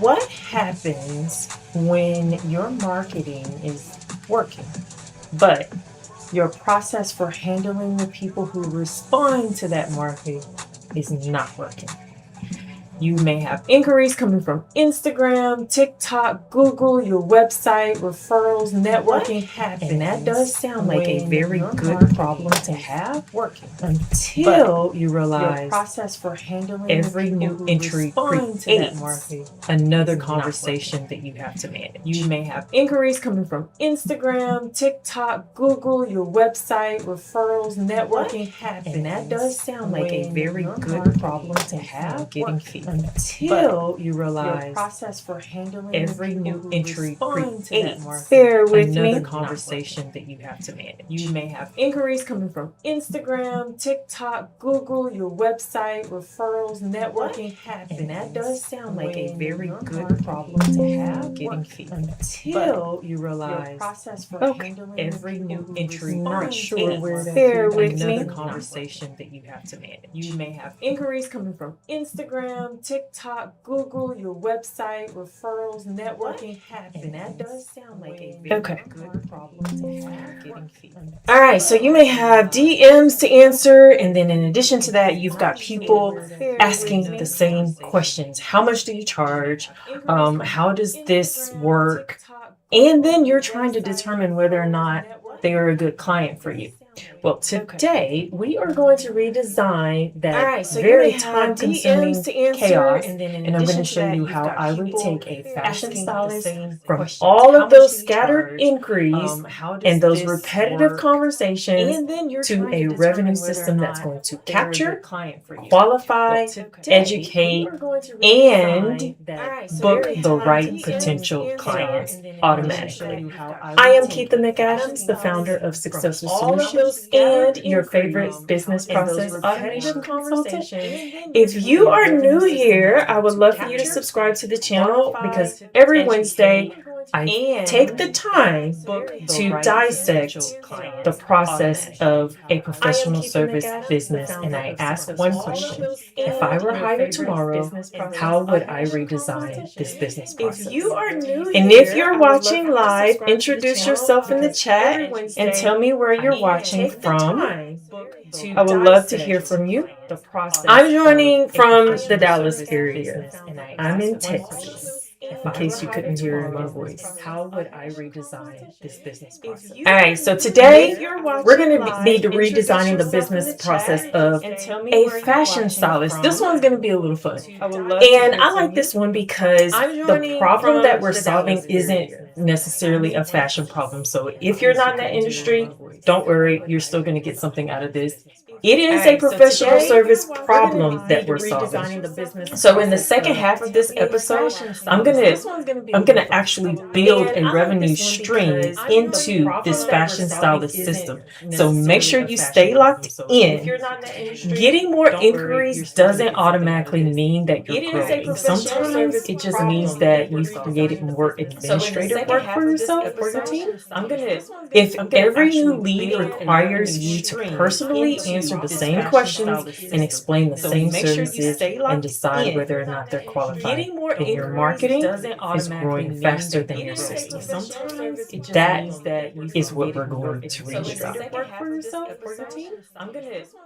What happens when your marketing is working, but your process for handling the people who respond to that marketing is not working? You may have inquiries coming from Instagram, TikTok, Google, your website, referrals, networking, and that does sound like a very good problem to have working until you realize your process for handling every new entry creates another conversation that you have to manage. You may have inquiries coming from Instagram, TikTok, Google, your website, referrals, networking, and that does sound like a very good problem to have getting feedback until you realize your process for handling every new entry creates another conversation that you have to manage. You may have inquiries coming from Instagram, TikTok, Google, your website, referrals, networking, and that does sound like a very good problem to have getting feedback until you realize your process for handling every new entry not sure where to another conversation that you have to manage. You may have inquiries coming from Instagram, TikTok, Google, your website, referrals, networking, and that does sound like a very good problem to have getting feedback. All right, so you may have DMs to answer, and then in addition to that, you've got people asking the same questions. How much do you charge? How does this work? And then you're trying to determine whether or not they are a good client for you. Well, today we are going to redesign that very time-consuming chaos, and I'm going to show you how I would take a fashion stylist from all of those scattered inquiries and those repetitive conversations to a revenue system that's going to capture, qualify, educate, and book the right potential clients automatically. I am Keitha McAdams, the founder of Successful Solutions and your favorite business process automation consultant. If you are new here, I would love for you to subscribe to the channel because every Wednesday I take the time to dissect the process of a professional service business, and I ask one question. If I were hired tomorrow, how would I redesign this business process? And if you're watching live, introduce yourself in the chat and tell me where you're watching from. I would love to hear from you. I'm joining from the Dallas area. I'm in Texas. In case you couldn't hear my voice, how would I redesign this business process? All right, so today we're going to be redesigning the business process of a fashion stylist. This one's going to be a little fun. And I like this one because the problem that we're solving isn't necessarily a fashion problem. So if you're not in that industry, don't worry, you're still going to get something out of this. It is a professional service problem that we're solving. So in the second half of this episode, I'm gonna actually build a revenue stream into this fashion stylist system. So make sure you stay locked in. Getting more inquiries doesn't automatically mean that you're growing. Sometimes it just means that you've created more administrative work for yourself or your team. If every new lead requires you to personally answer the same questions and explain the same services and decide whether or not they're qualified, and your marketing is growing faster than your system. That is what we're going to redesign.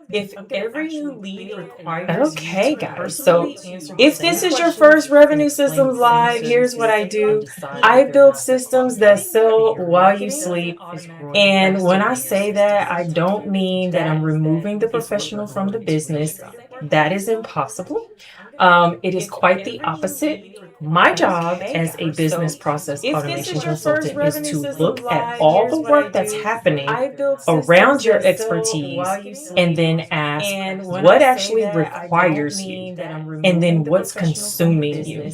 If every new lead requires okay, guys. So if this is your first revenue systems live, here's what I do. I build systems that sell while you sleep. And when I say that, I don't mean that I'm removing the professional from the business. That is impossible. It is quite the opposite. My job as a business process automation consultant is to look at all the work that's happening around your expertise and then ask what actually requires you and then what's consuming you.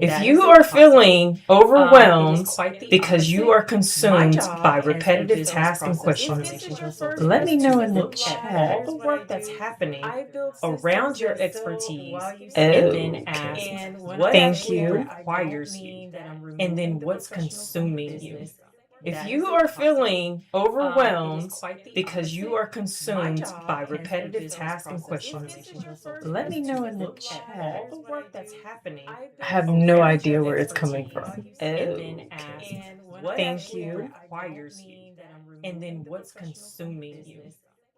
If you are feeling overwhelmed because you are consumed by repetitive tasks and questions, let me know in the chat all the work that's happening around your expertise and then ask what thank you requires you and then what's consuming you. If you are feeling overwhelmed because you are consumed by repetitive tasks and questions, let me know in the chat. All the work that's happening, I have no idea where it's coming from. Okay. Thank you. Requires you, and then what's consuming you.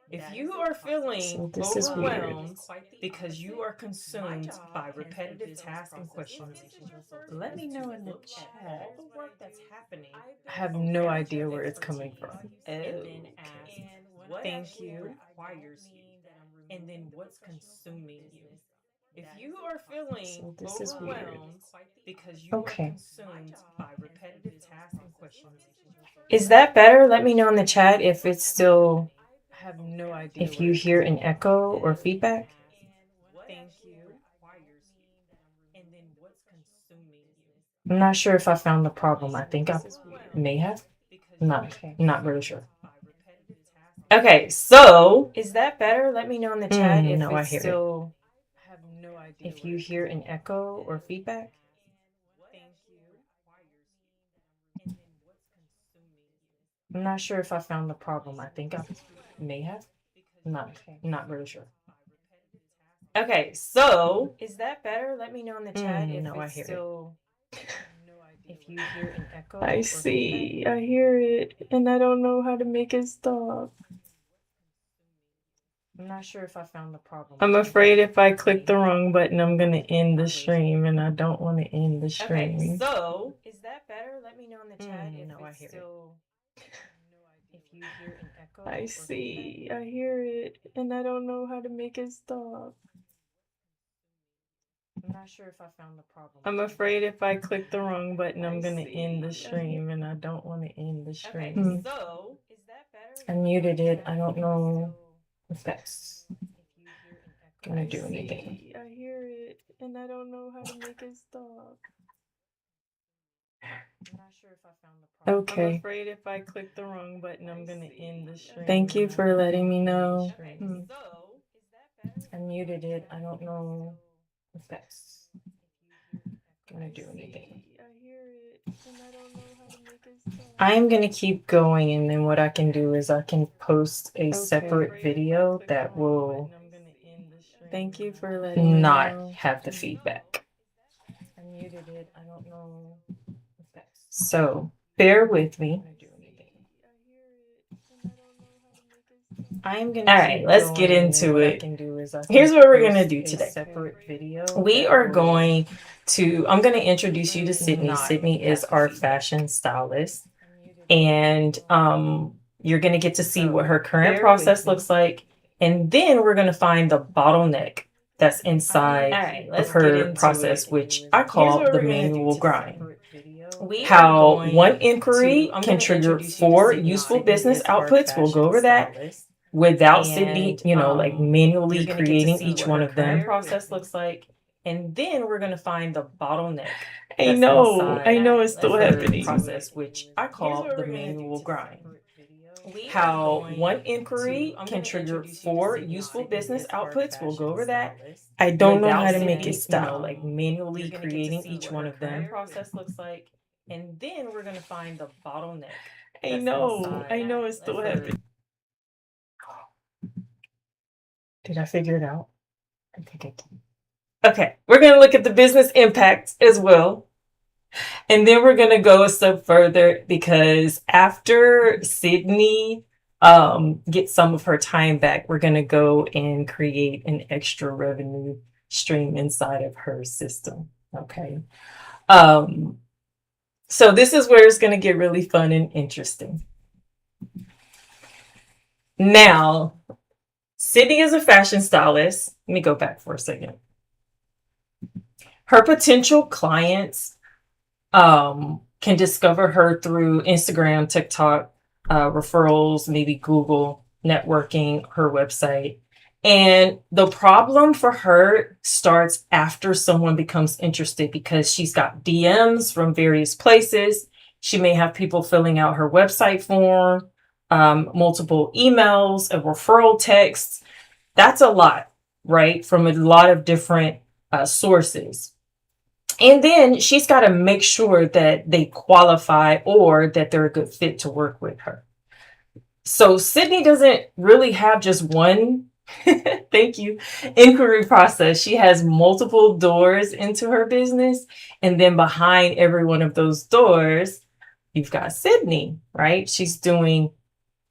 If you are feeling overwhelmed because you are consumed by repetitive tasks and questions, let me know in the chat. All the work that's happening, I have no idea where it's coming from. Okay. Thank you. Requires you, and then what's consuming you. If you are feeling overwhelmed because you are consumed by repetitive tasks and questions, is that better? Let me know in the chat if it's still, I have no idea if you hear an echo or feedback. Thank you. And then what's consuming you. I'm not sure if I found the problem. I think I may have. Not really sure. Okay, so is that better? Let me know in the chat if it's still, I have no idea if you hear an echo or feedback. Thank you. I'm not sure if I found the problem. I think I may have. Not really sure. Okay, so is that better? Let me know in the chat if it's still, if you hear an echo. I see. I hear it, and I don't know how to make it stop. I'm not sure if I found the problem. I'm afraid if I click the wrong button, I'm going to end the stream, and I don't want to end the stream. Okay, so is that better? Let me know in the chat if it's still, if you hear an echo. I see. I hear it, and I don't know how to make it stop. I'm not sure if I found the problem. I'm afraid if I click the wrong button, I'm going to end the stream, and I don't want to end the stream. Okay, so is that better? I muted it. I don't know if that's gonna do anything. I hear it, and I don't know how to make it stop. I'm not sure if I found the problem. Okay. I'm afraid if I click the wrong button, I'm gonna end the stream. Thank you for letting me know. I muted it. I don't know if that's gonna do anything. I hear it, and I don't know how to make it stop. I am gonna keep going, and then what I can do is I can post a separate video that will thank you for letting me not have the feedback. I muted it. I don't know if that's so bear with me. I'm gonna. All right, let's get into it. Here's what we're gonna do today. We are going to. I'm gonna introduce you to Sydney. Sydney is our fashion stylist, and you're gonna get to see what her current process looks like, and then we're gonna find the bottleneck that's inside of her process, which I call the manual grind. How one inquiry can trigger 4 useful business outputs. We'll go over that without Sydney, like manually creating each one of them. Process looks like, and then we're gonna find the bottleneck. I know it's still happening. Process, which I call the manual grind. How one inquiry can trigger 4 useful business outputs. We'll go over that. I don't know how to make it stop. Like manually creating each one of them. Process looks like, and then we're gonna find the bottleneck. I know it's still happening. Did I figure it out? I think I did. Okay, we're going to look at the business impact as well. And then we're going to go a step further because after Sydney gets some of her time back, we're going to go and create an extra revenue stream inside of her system. Okay. So this is where it's going to get really fun and interesting. Now, Sydney is a fashion stylist. Let me go back for a second. Her potential clients can discover her through Instagram, TikTok, referrals, maybe Google, networking, her website. And the problem for her starts after someone becomes interested because she's got DMs from various places. She may have people filling out her website form, multiple emails, a referral text. That's a lot, right? From a lot of different sources. And then she's got to make sure that they qualify or that they're a good fit to work with her. So Sydney doesn't really have just one, thank you, inquiry process. She has multiple doors into her business. And then behind every one of those doors, you've got Sydney, right? She's doing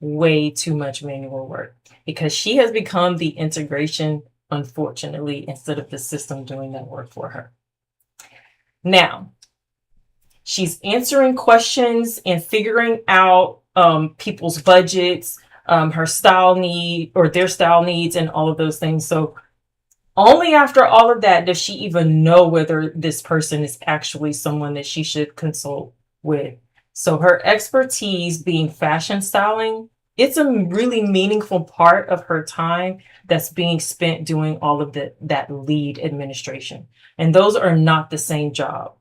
way too much manual work because she has become the integration, unfortunately, instead of the system doing that work for her. Now, she's answering questions and figuring out people's budgets, her style need or their style needs, and all of those things. So only after all of that does she even know whether this person is actually someone that she should consult with. So her expertise being fashion styling, it's a really meaningful part of her time that's being spent doing all of that lead administration. And those are not the same job.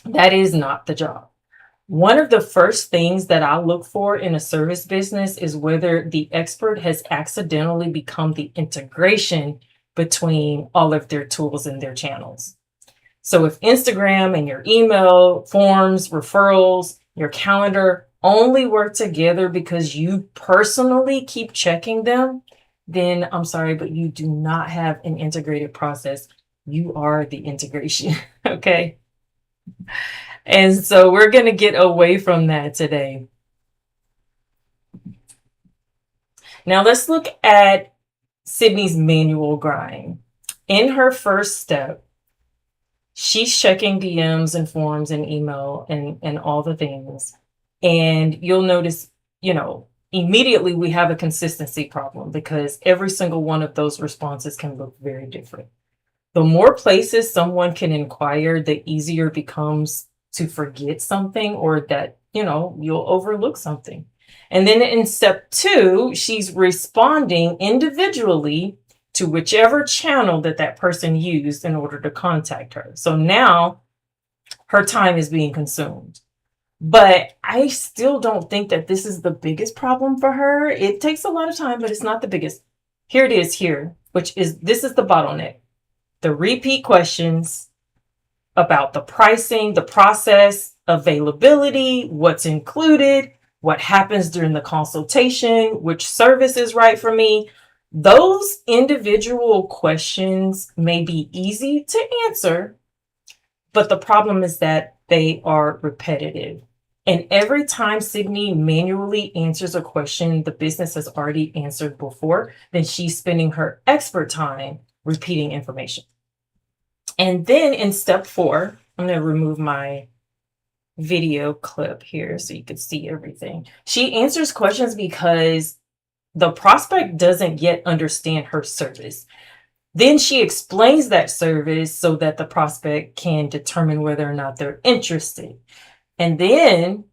That is not the job. One of the first things that I look for in a service business is whether the expert has accidentally become the integration between all of their tools and their channels. So if Instagram and your email, forms, referrals, your calendar only work together because you personally keep checking them, then I'm sorry, but you do not have an integrated process. You are the integration, okay? And so we're going to get away from that today. Now let's look at Sydney's manual grind. In her first step, she's checking DMs and forms and email and all the things. And you'll notice, immediately we have a consistency problem because every single one of those responses can look very different. The more places someone can inquire, the easier it becomes to forget something or that, you'll overlook something. And then in step 2, she's responding individually to whichever channel that person used in order to contact her. So now her time is being consumed. But I still don't think that this is the biggest problem for her. It takes a lot of time, but it's not the biggest. Here it is here, this is the bottleneck. The repeat questions about the pricing, the process, availability, what's included, what happens during the consultation, which service is right for me. Those individual questions may be easy to answer, but the problem is that they are repetitive. And every time Sydney manually answers a question the business has already answered before, then she's spending her expert time repeating information. And then in step 4, I'm going to remove my video clip here so you can see everything. She answers questions because the prospect doesn't yet understand her service. Then she explains that service so that the prospect can determine whether or not they're interested. And then,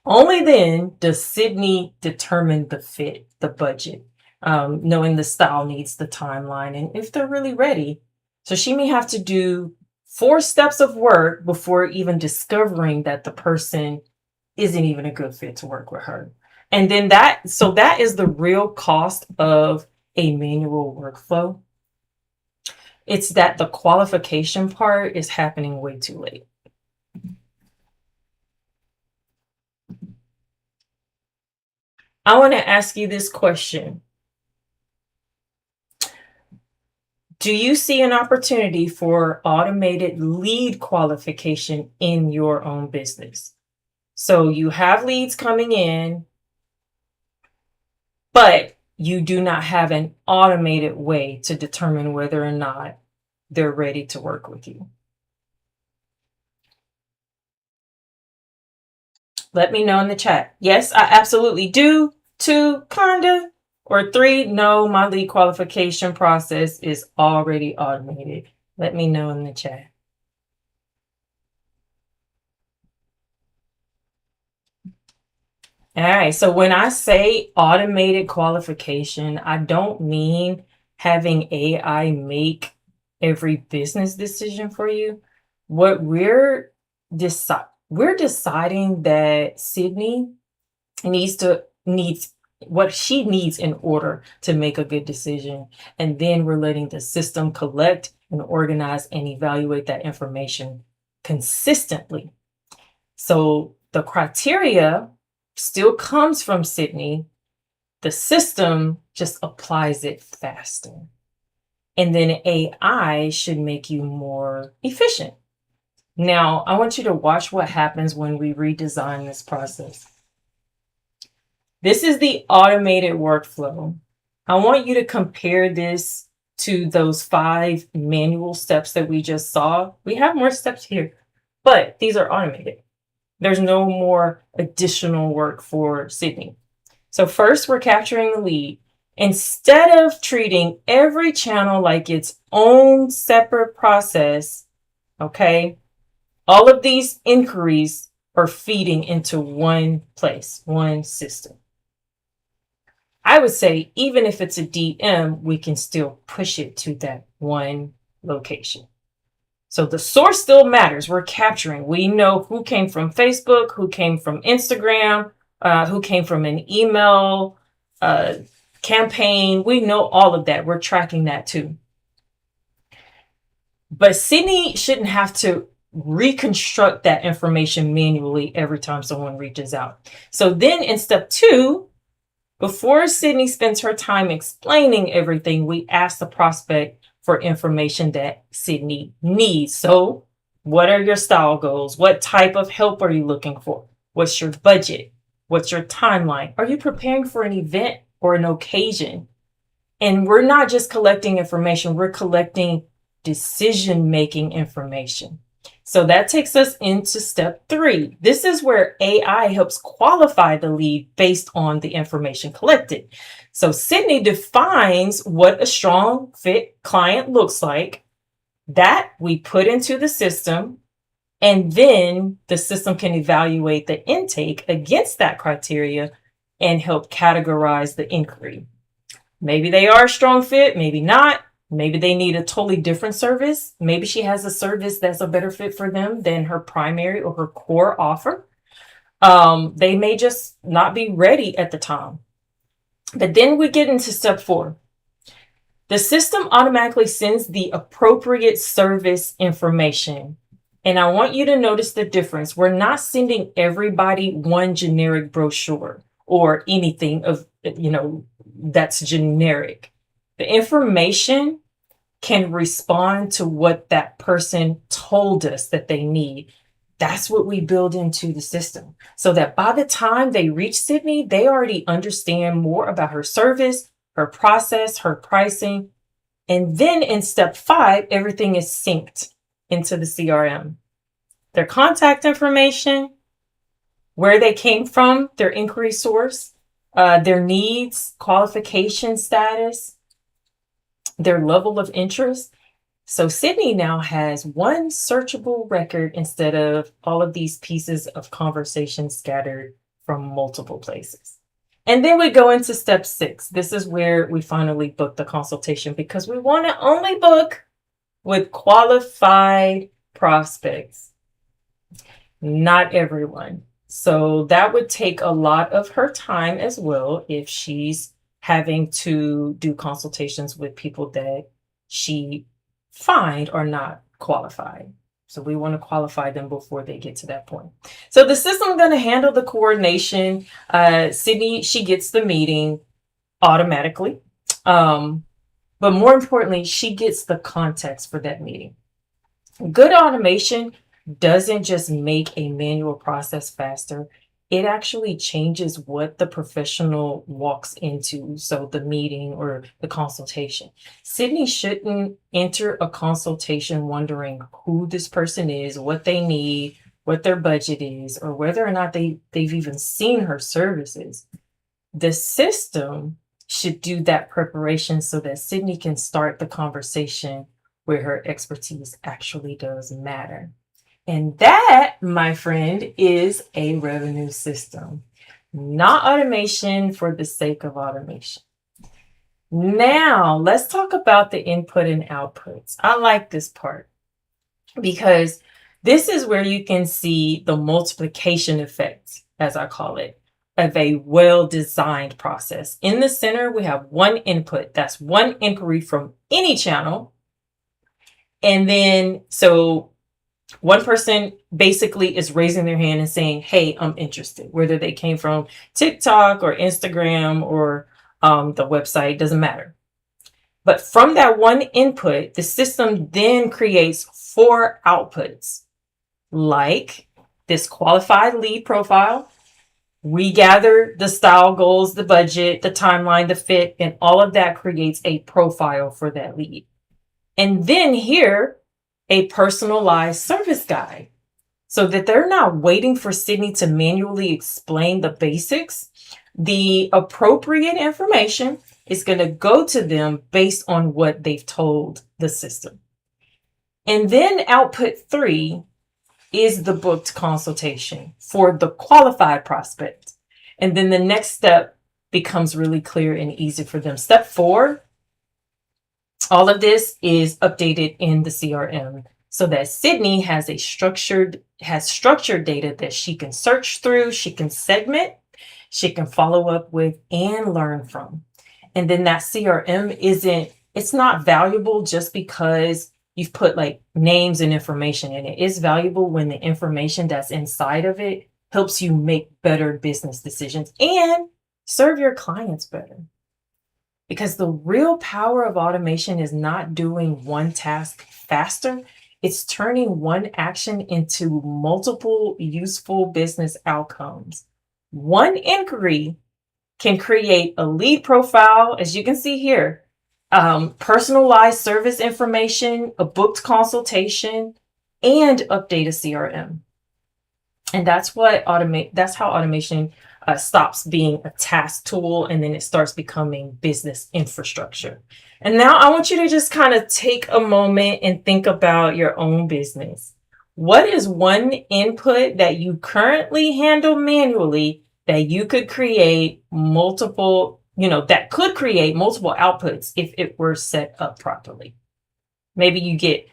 only then does Sydney determine the fit, the budget, knowing the style needs, the timeline, and if they're really ready. So she may have to do 4 steps of work before even discovering that the person isn't even a good fit to work with her. And then that is the real cost of a manual workflow. It's that the qualification part is happening way too late. I want to ask you this question. Do you see an opportunity for automated lead qualification in your own business? So you have leads coming in, but you do not have an automated way to determine whether or not they're ready to work with you. Let me know in the chat. Yes, I absolutely do. 2, kinda. Or 3, no, my lead qualification process is already automated. Let me know in the chat. All right, so when I say automated qualification, I don't mean having AI make every business decision for you. What we're deciding that Sydney needs what she needs in order to make a good decision. And then we're letting the system collect and organize and evaluate that information consistently. So the criteria still comes from Sydney. The system just applies it faster. And then AI should make you more efficient. Now, I want you to watch what happens when we redesign this process. This is the automated workflow. I want you to compare this to those 5 manual steps that we just saw. We have more steps here, but these are automated. There's no more additional work for Sydney. So first, we're capturing the lead. Instead of treating every channel like its own separate process, okay, all of these inquiries are feeding into one place, one system. I would say even if it's a DM, we can still push it to that one location. So the source still matters. We're capturing. We know who came from Facebook, who came from Instagram, who came from an email campaign. We know all of that. We're tracking that too. But Sydney shouldn't have to reconstruct that information manually every time someone reaches out. So then in step 2, before Sydney spends her time explaining everything, we ask the prospect for information that Sydney needs. So what are your style goals? What type of help are you looking for? What's your budget? What's your timeline? Are you preparing for an event or an occasion? And we're not just collecting information, we're collecting decision-making information. So that takes us into step 3. This is where AI helps qualify the lead based on the information collected. So Sydney defines what a strong fit client looks like. That we put into the system, and then the system can evaluate the intake against that criteria and help categorize the inquiry. Maybe they are a strong fit, maybe not. Maybe they need a totally different service. Maybe she has a service that's a better fit for them than her primary or her core offer. They may just not be ready at the time. But then we get into step 4. The system automatically sends the appropriate service information. And I want you to notice the difference. We're not sending everybody one generic brochure or anything of, that's generic. The information can respond to what that person told us that they need. That's what we build into the system so that by the time they reach Sydney, they already understand more about her service, her process, her pricing. And then in step 5, everything is synced into the CRM. Their contact information, where they came from, their inquiry source, their needs, qualification status, their level of interest. So Sydney now has one searchable record instead of all of these pieces of conversation scattered from multiple places. And then we go into step 6. This is where we finally book the consultation because we want to only book with qualified prospects, not everyone. So that would take a lot of her time as well if she's having to do consultations with people that she find are not qualified. So we want to qualify them before they get to that point. So the system is going to handle the coordination. Sydney, she gets the meeting automatically. But more importantly, she gets the context for that meeting. Good automation doesn't just make a manual process faster. It actually changes what the professional walks into. So the meeting or the consultation. Sydney shouldn't enter a consultation wondering who this person is, what they need, what their budget is, or whether or not they've even seen her services. The system should do that preparation so that Sydney can start the conversation where her expertise actually does matter. And that, my friend, is a revenue system, not automation for the sake of automation. Now, let's talk about the input and outputs. I like this part because this is where you can see the multiplication effect, as I call it, of a well-designed process. In the center, we have one input. That's one inquiry from any channel. And then, so one person basically is raising their hand and saying, hey, I'm interested, whether they came from TikTok or Instagram or the website, doesn't matter. But from that one input, the system then creates 4 outputs, like this qualified lead profile. We gather the style goals, the budget, the timeline, the fit, and all of that creates a profile for that lead. And then here, a personalized service guide, so that they're not waiting for Sydney to manually explain the basics. The appropriate information is going to go to them based on what they've told the system. And then output 3 is the booked consultation for the qualified prospect. And then the next step becomes really clear and easy for them. Step 4, all of this is updated in the CRM so that Sydney has structured data that she can search through, she can segment, she can follow up with, and learn from. And then that CRM it's not valuable just because you've put like names and information in it. It's valuable when the information that's inside of it helps you make better business decisions and serve your clients better. Because the real power of automation is not doing one task faster. It's turning one action into multiple useful business outcomes. One inquiry can create a lead profile, as you can see here, personalized service information, a booked consultation, and update a CRM. And that's how automation stops being a task tool, and then it starts becoming business infrastructure. And now I want you to just kind of take a moment and think about your own business. What is one input that you currently handle manually that you could create multiple, that could create multiple outputs if it were set up properly? Maybe you get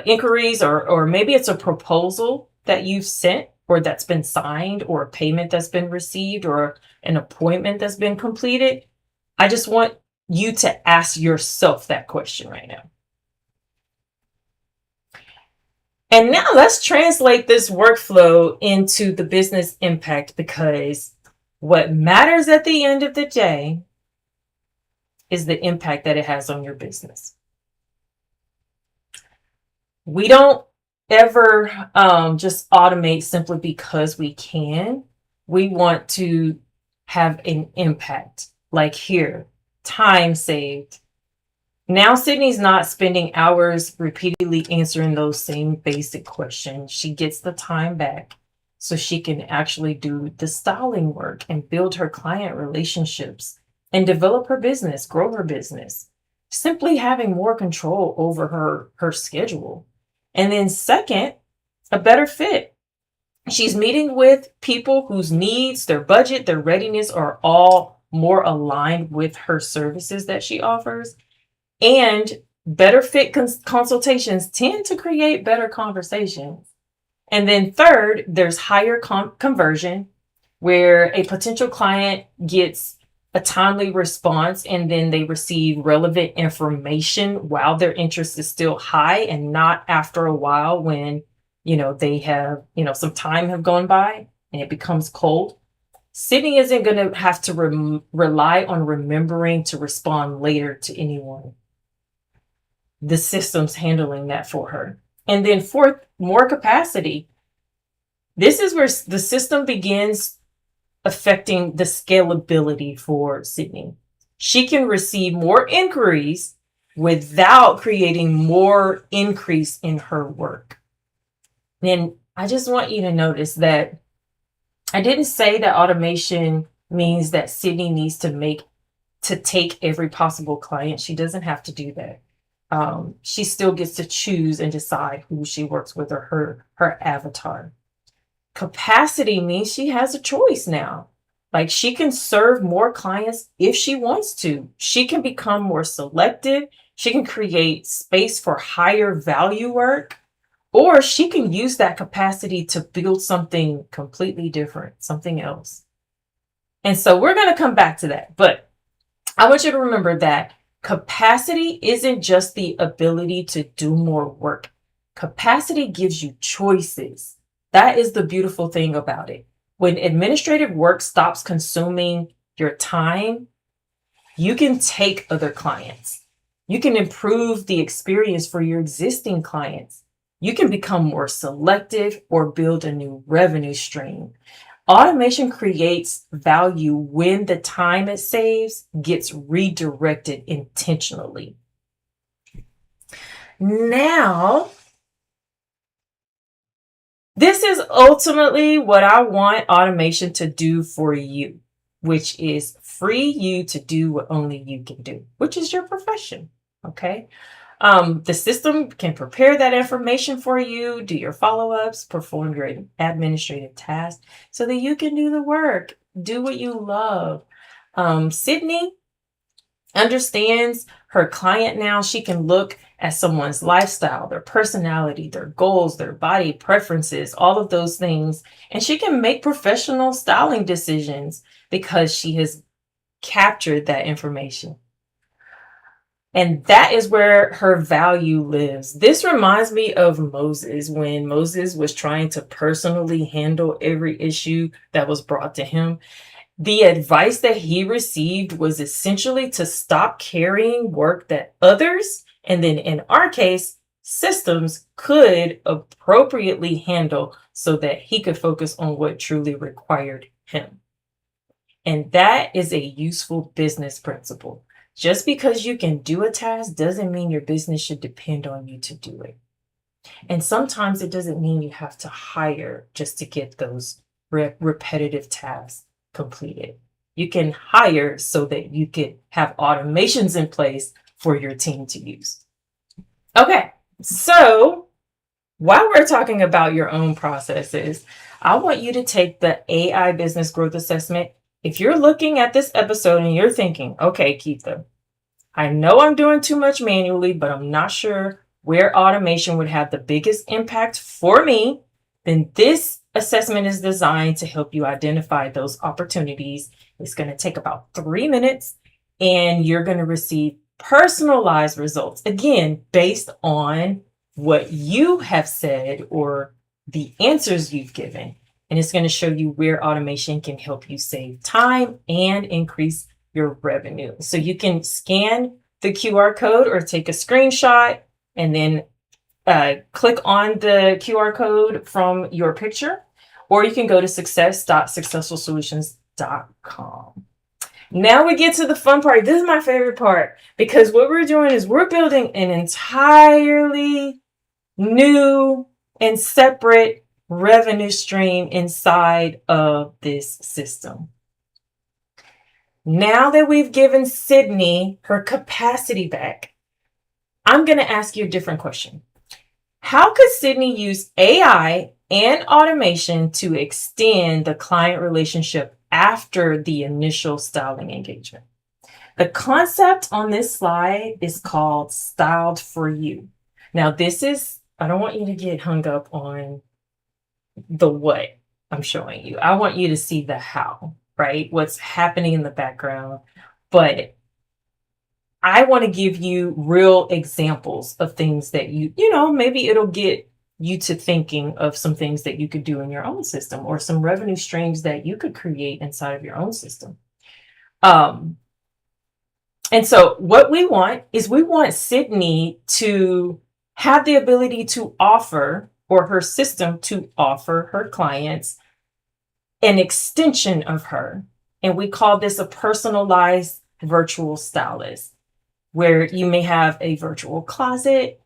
inquiries, or maybe it's a proposal that you've sent or that's been signed, or a payment that's been received, or an appointment that's been completed. I just want you to ask yourself that question right now. And now let's translate this workflow into the business impact, because what matters at the end of the day is the impact that it has on your business. We don't ever just automate simply because we can. We want to have an impact. Like here, time saved. Now Sydney's not spending hours repeatedly answering those same basic questions. She gets the time back so she can actually do the styling work and build her client relationships and develop her business, grow her business. Simply having more control over her schedule. And then second, a better fit. She's meeting with people whose needs, their budget, their readiness are all more aligned with her services that she offers. And better fit consultations tend to create better conversations. And then third, there's higher conversion, where a potential client gets a timely response and then they receive relevant information while their interest is still high, and not after a while when, they have, some time have gone by and it becomes cold. Sydney isn't going to have to rely on remembering to respond later to anyone. The system's handling that for her. And then fourth, more capacity. This is where the system begins affecting the scalability for Sydney. She can receive more inquiries without creating more increase in her work. And I just want you to notice that I didn't say that automation means that Sydney needs to take every possible client. She doesn't have to do that. She still gets to choose and decide who she works with, or her avatar. Capacity means she has a choice now. Like, she can serve more clients if she wants to. She can become more selective. She can create space for higher value work, or she can use that capacity to build something completely different, something else. And so we're going to come back to that. But I want you to remember that Capacity isn't just the ability to do more work. Capacity gives you choices. That is the beautiful thing about it. When administrative work stops consuming your time, you can take other clients. You can improve the experience for your existing clients. You can become more selective or build a new revenue stream. Automation creates value when the time it saves gets redirected intentionally. Now, this is ultimately what I want automation to do for you, which is free you to do what only you can do, which is your profession. Okay. The system can prepare that information for you, do your follow-ups, perform your administrative tasks so that you can do the work, do what you love. Sydney understands her client now. She can look at someone's lifestyle, their personality, their goals, their body preferences, all of those things. And she can make professional styling decisions because she has captured that information. And that is where her value lives. This reminds me of Moses when Moses was trying to personally handle every issue that was brought to him. The advice that he received was essentially to stop carrying work that others, and then in our case, systems, could appropriately handle so that he could focus on what truly required him. And that is a useful business principle. Just because you can do a task doesn't mean your business should depend on you to do it. And sometimes it doesn't mean you have to hire just to get those repetitive tasks completed. You can hire so that you can have automations in place for your team to use. Okay, so while we're talking about your own processes, I want you to take the AI Business Growth Assessment. If you're looking at this episode and you're thinking, okay, Keitha, I know I'm doing too much manually, but I'm not sure where automation would have the biggest impact for me, then this assessment is designed to help you identify those opportunities. It's going to take about 3 minutes and you're going to receive personalized results, again, based on what you have said or the answers you've given. And it's going to show you where automation can help you save time and increase your revenue. So you can scan the QR code or take a screenshot and then click on the QR code from your picture, or you can go to success.successfulsolutions.com. Now we get to the fun part. This is my favorite part because what we're doing is we're building an entirely new and separate revenue stream inside of this system. Now that we've given Sydney her capacity back, I'm going to ask you a different question. How could Sydney use AI and automation to extend the client relationship after the initial styling engagement? The concept on this slide is called Styled for You. Now, I don't want you to get hung up on the what I'm showing you. I want you to see the how, right? What's happening in the background. But I want to give you real examples of things that maybe it'll get you to thinking of some things that you could do in your own system or some revenue streams that you could create inside of your own system. And so what we want Sydney to have the ability to offer, or her system to offer her clients, an extension of her. And we call this a personalized virtual stylist, where you may have a virtual closet,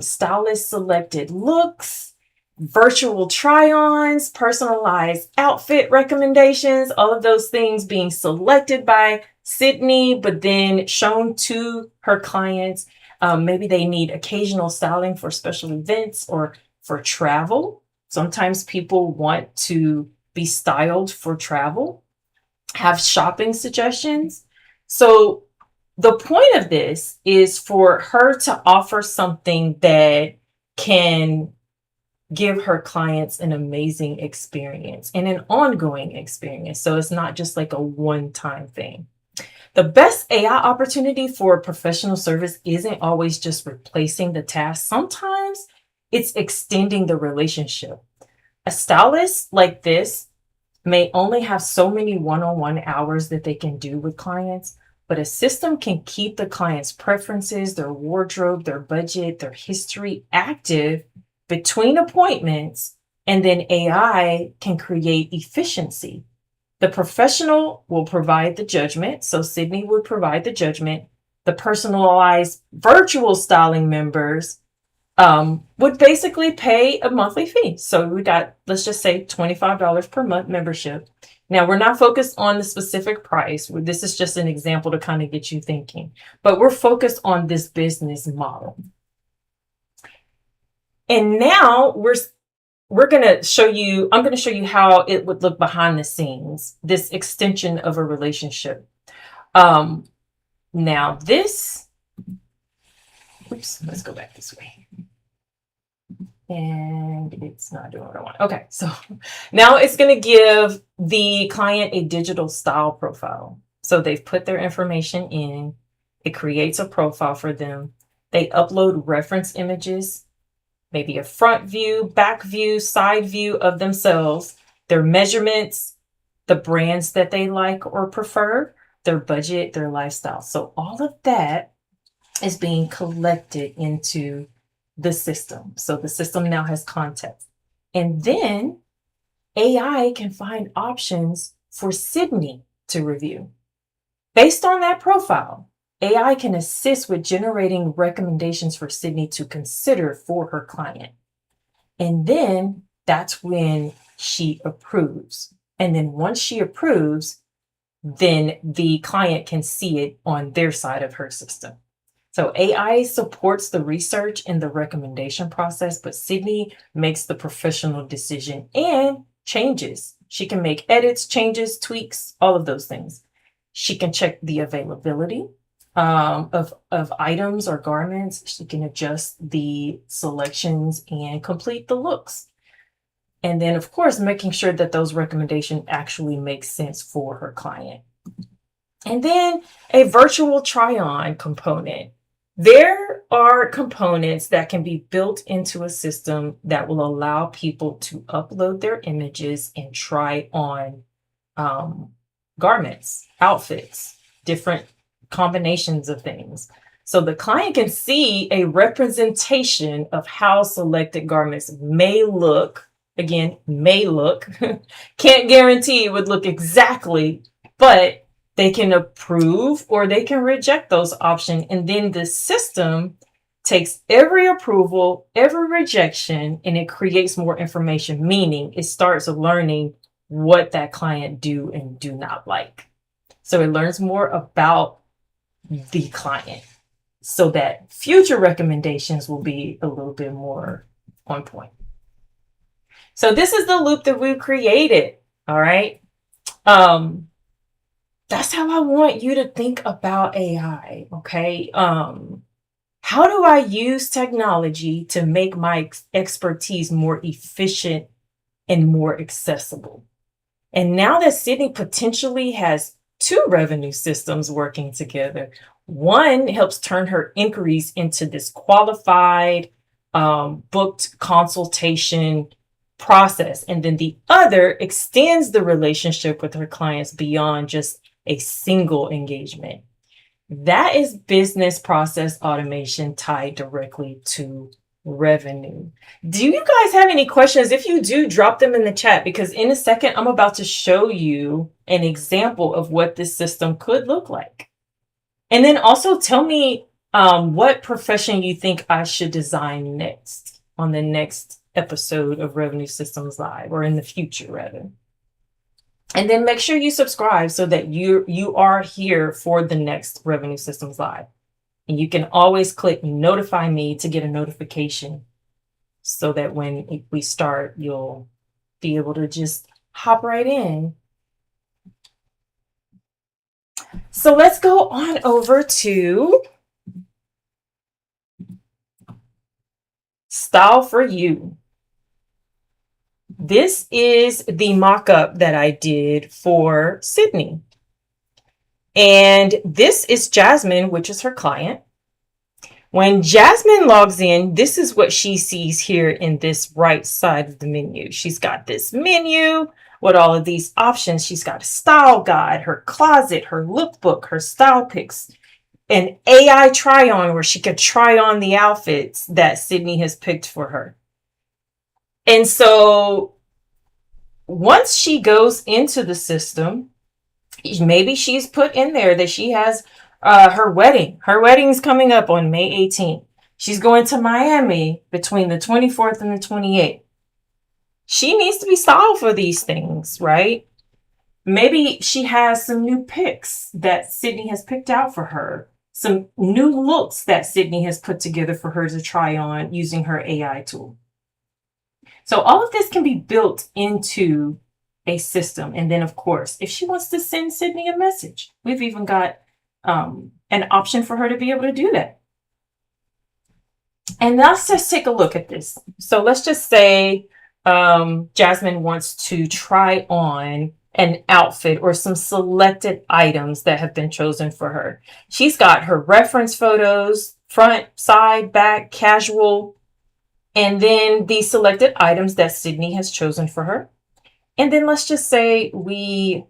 stylist selected looks, virtual try-ons, personalized outfit recommendations, all of those things being selected by Sydney, but then shown to her clients. Maybe they need occasional styling for special events or for travel. Sometimes people want to be styled for travel, have shopping suggestions. So the point of this is for her to offer something that can give her clients an amazing experience and an ongoing experience. So it's not just like a one-time thing. The best AI opportunity for professional service isn't always just replacing the task. Sometimes it's extending the relationship. A stylist like this may only have so many one-on-one hours that they can do with clients, but a system can keep the client's preferences, their wardrobe, their budget, their history active between appointments, and then AI can create efficiency. The professional will provide the judgment. So Sydney would provide the judgment. The personalized virtual styling members would basically pay a monthly fee. So we got, let's just say $25 per month membership. Now we're not focused on the specific price. This is just an example to kind of get you thinking, but we're focused on this business model. And now we're going to show you, I'm going to show you how it would look behind the scenes, this extension of a relationship. Now this, oops, let's go back this way. And it's not doing what I want. Okay, so now it's going to give the client a digital style profile. So they've put their information in, it creates a profile for them. They upload reference images, maybe a front view, back view, side view of themselves, their measurements, the brands that they like or prefer, their budget, their lifestyle. So all of that is being collected into the system. So the system now has context. And then AI can find options for Sydney to review. Based on that profile, AI can assist with generating recommendations for Sydney to consider for her client. And then that's when she approves. And then once she approves, then the client can see it on their side of her system. So AI supports the research and the recommendation process, but Sydney makes the professional decision and changes. She can make edits, changes, tweaks, all of those things. She can check the availability of items or garments. She can adjust the selections and complete the looks. And then, of course, making sure that those recommendations actually make sense for her client. And then a virtual try-on component. There are components that can be built into a system that will allow people to upload their images and try on garments, outfits, different combinations of things. So the client can see a representation of how selected garments may look. Again, may look. Can't guarantee it would look exactly, but they can approve or they can reject those options. And then the system takes every approval, every rejection, and it creates more information, meaning it starts learning what that client do and do not like. So it learns more about the client so that future recommendations will be a little bit more on point. So this is the loop that we've created. All right. That's how I want you to think about AI. Okay. How do I use technology to make my expertise more efficient and more accessible? And now that Sydney potentially has two revenue systems working together, one helps turn her inquiries into this qualified, booked consultation process. And then the other extends the relationship with her clients beyond just a single engagement. That is business process automation tied directly to revenue. Do you guys have any questions? If you do, drop them in the chat, because in a second, I'm about to show you an example of what this system could look like. And then also tell me what profession you think I should design next on the next episode of Revenue Systems Live, or in the future rather. And then make sure you subscribe so that you are here for the next Revenue Systems Live. And you can always click notify me to get a notification so that when we start, you'll be able to just hop right in. So let's go on over to Style for You. This is the mock-up that I did for Sydney. And this is Jasmine, which is her client. When Jasmine logs in, this is what she sees here in this right side of the menu. She's got this menu with all of these options. She's got a style guide, her closet, her lookbook, her style picks, an AI try on where she could try on the outfits that Sydney has picked for her. And so once she goes into the system, maybe she's put in there that she has her wedding. Her wedding's coming up on May 18th. She's going to Miami between the 24th and the 28th. She needs to be styled for these things, right? Maybe she has some new picks that Sydney has picked out for her, some new looks that Sydney has put together for her to try on using her AI tool. So all of this can be built into a system. And then, of course, if she wants to send Sydney a message, we've even got an option for her to be able to do that. And let's just take a look at this. So let's just say Jasmine wants to try on an outfit or some selected items that have been chosen for her. She's got her reference photos, front, side, back, casual, and then the selected items that Sydney has chosen for her. And then let's just say we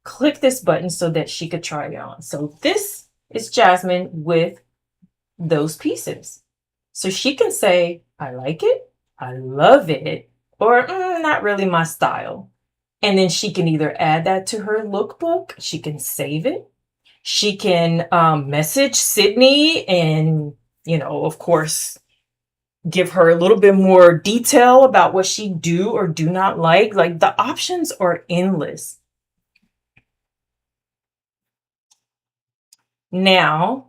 click this button so that she could try it on. So this is Jasmine with those pieces. So she can say, I like it, I love it, or not really my style. And then she can either add that to her lookbook, she can save it, she can message Sydney and, of course, give her a little bit more detail about what she do or do not like. Like, the options are endless. Now,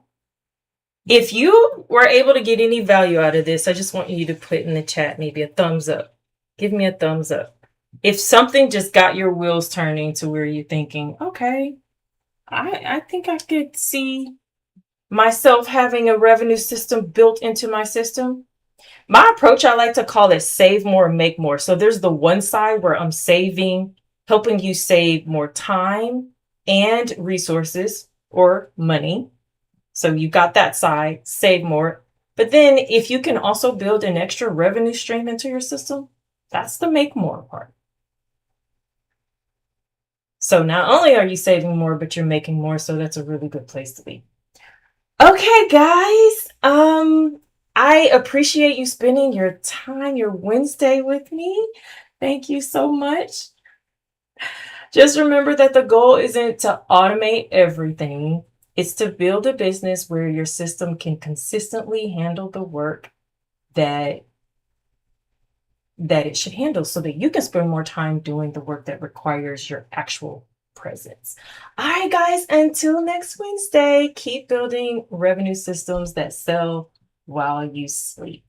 if you were able to get any value out of this, I just want you to put in the chat maybe a thumbs up. Give me a thumbs up. If something just got your wheels turning to where you're thinking, okay, I think I could see myself having a revenue system built into my system. My approach, I like to call it save more, make more. So there's the one side where I'm helping you save more time and resources or money. So you got that side, save more. But then if you can also build an extra revenue stream into your system, that's the make more part. So not only are you saving more, but you're making more. So that's a really good place to be. Okay, guys. I appreciate you spending your time, your Wednesday with me. Thank you so much. Just remember that the goal isn't to automate everything. It's to build a business where your system can consistently handle the work that it should handle so that you can spend more time doing the work that requires your actual presence. All right, guys, until next Wednesday, keep building revenue systems that sell while you sleep.